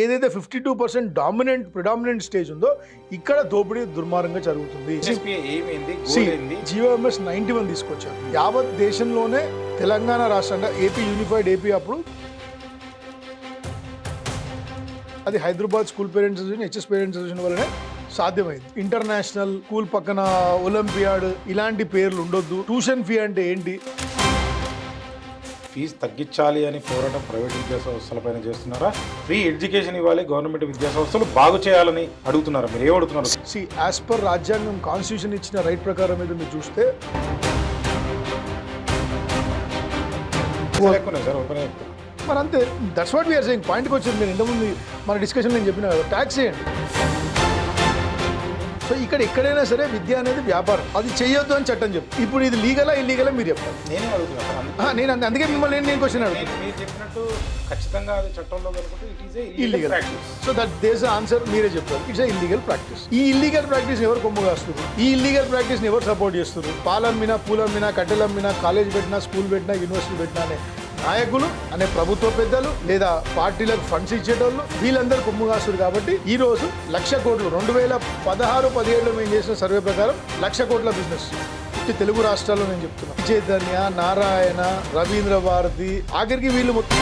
ఏదైతే 52% predominant stage ఉందో ఇక్కడ దోపిడీ దుర్మార్గంగా జరుగుతుంది. జీవోఎంఎస్ 91 తీసుకొచ్చారు. యావత్ దేశంలోనే తెలంగాణ రాష్ట్రంగా యూనిఫైడ్ ఏపీ అప్పుడు అది Hyderabad school parents association, HS parents association వల్లనే సాధ్యమైంది. ఇంటర్నేషనల్ స్కూల్ పక్కన ఒలింపియాడ్ ఇలాంటి పేర్లు ఉండొద్దు. ట్యూషన్ ఫీ అంటే ఏంటి? ఫీజు తగ్గించాలి అని పోరాటం ప్రైవేట్ విద్యా సంస్థలపైన చేస్తున్నారా? ఫ్రీ ఎడ్యుకేషన్ ఇవ్వాలి, గవర్నమెంట్ విద్యా సంస్థలు బాగు చేయాలని అడుగుతున్నారా? మీరు ఏమడుగుతున్నారు? యాజ్ పర్ రాజ్యాంగం కాన్స్టిట్యూషన్ ఇచ్చిన రైట్ ప్రకారం మీద మీరు చూస్తే మరి అంతే. That's what we are saying. పాయింట్కి వచ్చింది. నేను ఇంతకుముందు మన డిస్కషన్ నేను చెప్పిన ట్యాక్స్ చేయండి. సో ఇక్కడ ఎక్కడైనా సరే విద్య అనేది వ్యాపారం, అది చేయొద్దు అని చట్టం చెప్పు. ఇప్పుడు ఇది లీగలా ఇల్లీగలా మీరు చెప్పాలి. నేనే అడుగుతున్నాను. నేను అందుకే మిమ్మల్ని నేను క్వశ్చన్ అడుగుతాను. మీరు చెప్పినట్టు ఖచ్చితంగా అది చట్టంలో కనుకుంటే it is illegal practice. So that does answer మీరే చెప్పారు. It's illegal practice. ఈ ఇల్లీగల్ ప్రాక్టీస్ ఎవరు కొమ్ము కాస్తున్నారు? ఈ ఇల్లీగల్ ప్రాక్టీస్ని ఎవరు సపోర్ట్ చేస్తున్నారు? పాలమ్మినా, పూలమ్మినా, కట్టెలమ్మినా, కాలేజ్ పెట్టినా, స్కూల్ పెట్టినా, యూనివర్సిటీ పెట్టినా అనే నాయకులు, అనే ప్రభుత్వ పెద్దలు లేదా పార్టీలకు ఫండ్స్ ఇచ్చేటోళ్ళు వీళ్ళందరూ కొమ్ము కాస్తున్నారు. కాబట్టి ఈ రోజు 1,00,000 కోట్లు 2016-17లో మేము చేసిన సర్వే ప్రకారం 1,00,000 కోట్ల బిజినెస్ తెలుగు రాష్ట్రాల్లో నేను చెప్తున్నా. చైతన్య, నారాయణ, రవీంద్ర భారతి, ఆఖరికి వీళ్ళు మొత్తం